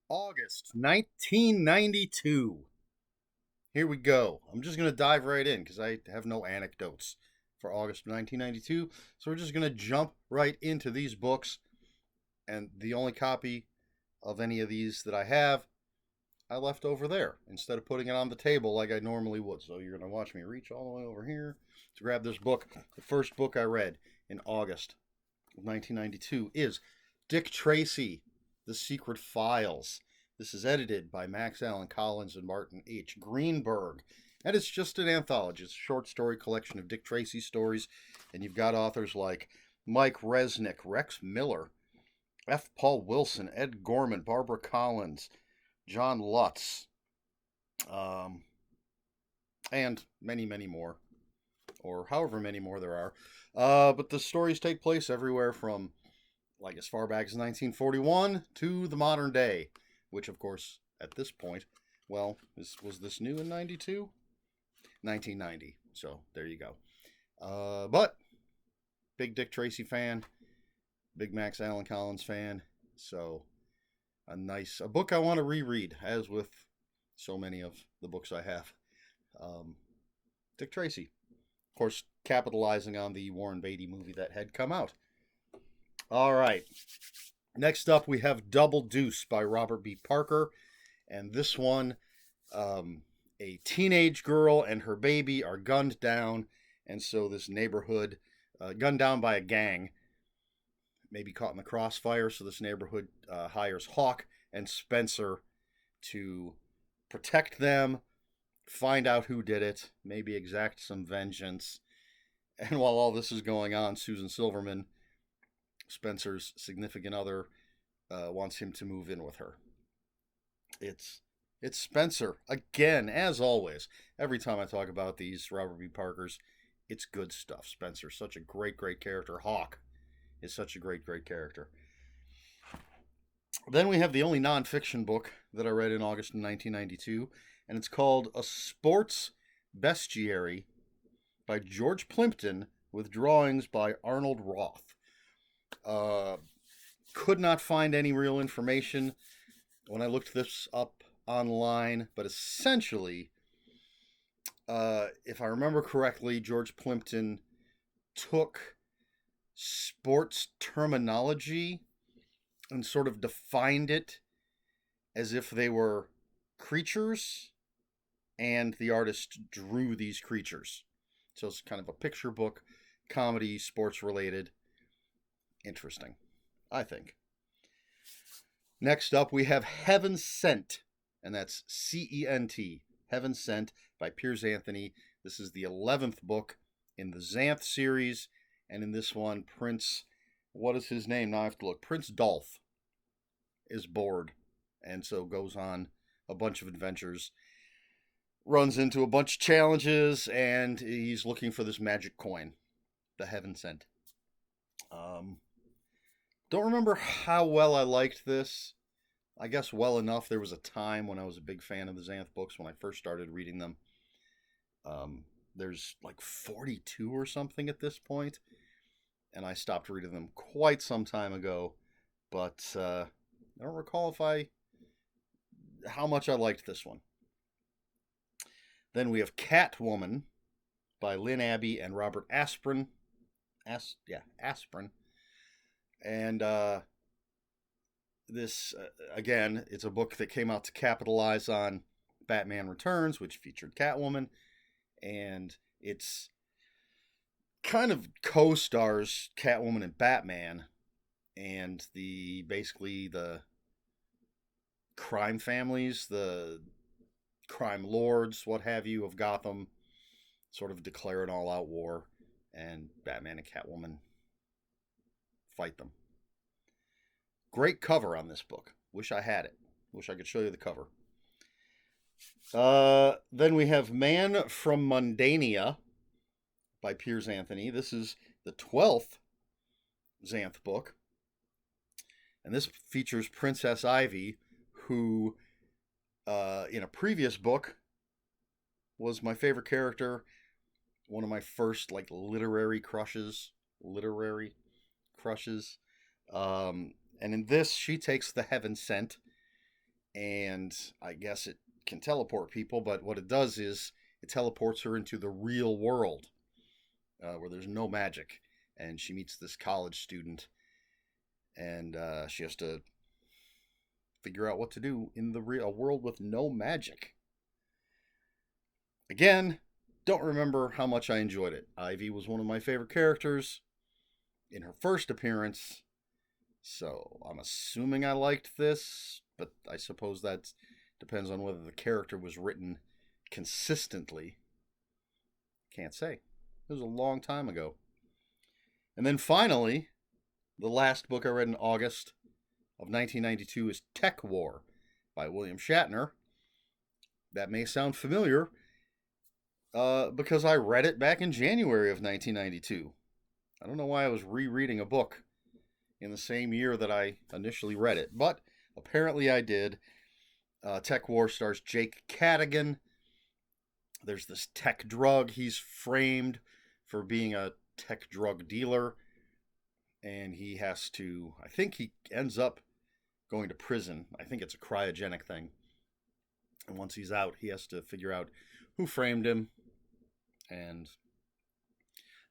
August 1992. Here we go. I'm just going to dive right in because I have no anecdotes for August 1992. So we're just going to jump right into these books. And the only copy of any of these that I have, I left over there instead of putting it on the table like I normally would. So you're going to watch me reach all the way over here to grab this book. The first book I read in August of 1992 is Dick Tracy, The Secret Files. This is edited by Max Allan Collins and Martin H. Greenberg. And it's just an anthology. It's a short story collection of Dick Tracy stories. And you've got authors like Mike Resnick, Rex Miller, F. Paul Wilson, Ed Gorman, Barbara Collins, John Lutz, and many, many more, or however many more there are. But the stories take place everywhere from like as far back as 1941 to the modern day, which of course at this point, well, was this new in 92? 1990. So there you go. But big Dick Tracy fan, big Max Allan Collins fan. So a book I want to reread, as with so many of the books I have. Dick Tracy, of course, capitalizing on the Warren Beatty movie that had come out. All right. Next up, we have Double Deuce by Robert B. Parker. And this one, a teenage girl and her baby are gunned down. And so this neighborhood, gunned down by a gang, maybe caught in the crossfire. So this neighborhood hires Hawk and Spencer to protect them, find out who did it, maybe exact some vengeance. And while all this is going on, Susan Silverman, Spencer's significant other, wants him to move in with her. It's Spencer again, as always. Every time I talk about these Robert B. Parkers, it's good stuff. Spencer's such a great character. Hawk is such a great character. Then we have the only nonfiction book that I read in August of 1992, and it's called A Sports Bestiary by George Plimpton with drawings by Arnold Roth. Could not find any real information when I looked this up online, but essentially, if I remember correctly, George Plimpton took sports terminology and sort of defined it as if they were creatures, and the artist drew these creatures. So it's kind of a picture book, comedy, sports related. Interesting, I think. Next up, we have Heaven Sent, and that's Cent, Heaven Sent by Piers Anthony. This is the 11th book in the Xanth series, and in this one, Prince, what is his name? Now I have to look. Prince Dolph is bored, and so goes on a bunch of adventures, runs into a bunch of challenges, and he's looking for this magic coin, the Heaven Sent. Don't remember how well I liked this. I guess well enough. There was a time when I was a big fan of the Xanth books when I first started reading them. There's like 42 or something at this point, and I stopped reading them quite some time ago. But I don't recall how much I liked this one. Then we have Catwoman by Lynn Abbey and Robert Asprin. Asprin. And this, again, it's a book that came out to capitalize on Batman Returns, which featured Catwoman. And it's kind of co-stars Catwoman and Batman, and basically the crime families, the crime lords, what have you, of Gotham sort of declare an all-out war, and Batman and Catwoman fight them. Great cover on this book. Wish I had it. Wish I could show you the cover. Then we have Man from Mundania by Piers Anthony. This is the 12th Xanth book. And this features Princess Ivy, who in a previous book was my favorite character, one of my first like literary crushes. And in this, she takes the Heaven Sent and I guess it can teleport people, but what it does is it teleports her into the real world where there's no magic. And she meets this college student, and she has to figure out what to do in the real world with no magic. Again, don't remember how much I enjoyed it. Ivy was one of my favorite characters in her first appearance, so I'm assuming I liked this, but I suppose that depends on whether the character was written consistently. Can't say. It was a long time ago. And then finally, the last book I read in August of 1992 is Tech War by William Shatner. That may sound familiar because I read it back in January of 1992. I don't know why I was rereading a book in the same year that I initially read it, but apparently I did. Tech War stars Jake Cadigan. There's this tech drug. He's framed for being a tech drug dealer, and he has to, I think he ends up going to prison. I think it's a cryogenic thing. And once he's out, he has to figure out who framed him and,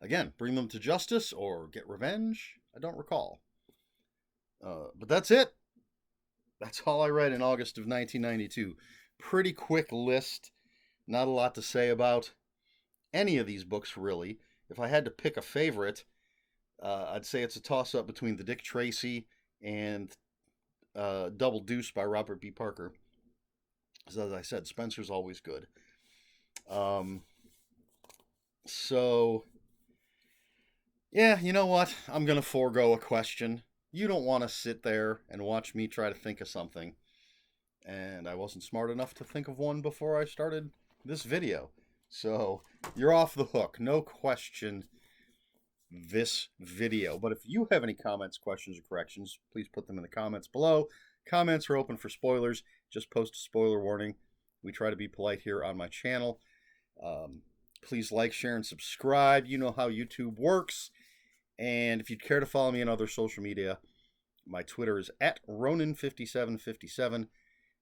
again, bring them to justice or get revenge. I don't recall. But that's it. That's all I read in August of 1992. Pretty quick list. Not a lot to say about any of these books, really. If I had to pick a favorite, I'd say it's a toss-up between the Dick Tracy and Double Deuce by Robert B. Parker. As I said, Spencer's always good. So, yeah, you know what? I'm going to forego a question. You don't want to sit there and watch me try to think of something. And I wasn't smart enough to think of one before I started this video. So, you're off the hook. No question this video. But if you have any comments, questions, or corrections, please put them in the comments below. Comments are open for spoilers. Just post a spoiler warning. We try to be polite here on my channel. Please like, share, and subscribe. You know how YouTube works. And if you'd care to follow me on other social media, my Twitter is @Ronin5757.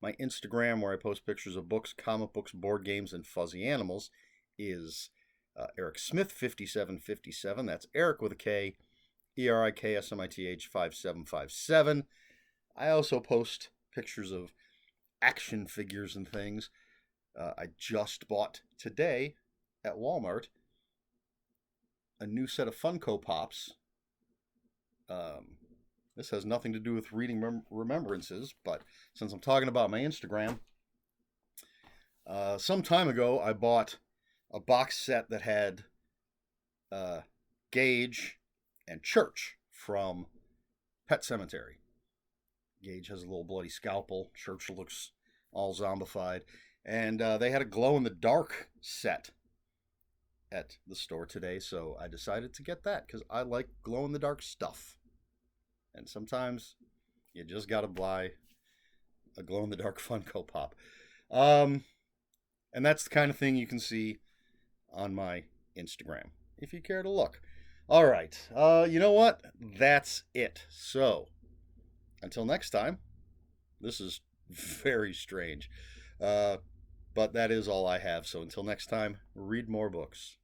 My Instagram, where I post pictures of books, comic books, board games, and fuzzy animals, is Eric Smith 5757. That's Eric with a K, ERIKSMITH 5757. I also post pictures of action figures and things. I just bought today at Walmart a new set of Funko Pops. This has nothing to do with reading Remembrances, but since I'm talking about my Instagram, some time ago I bought a box set that had Gage and Church from Pet Sematary. Gage has a little bloody scalpel. Church looks all zombified. And they had a glow-in-the-dark set at the store today, so I decided to get that because I like glow-in-the-dark stuff. And sometimes you just gotta buy a glow-in-the-dark Funko Pop. And that's the kind of thing you can see on my Instagram, if you care to look. All right, you know what? That's it. So, until next time, this is very strange. But that is all I have. So until next time, read more books.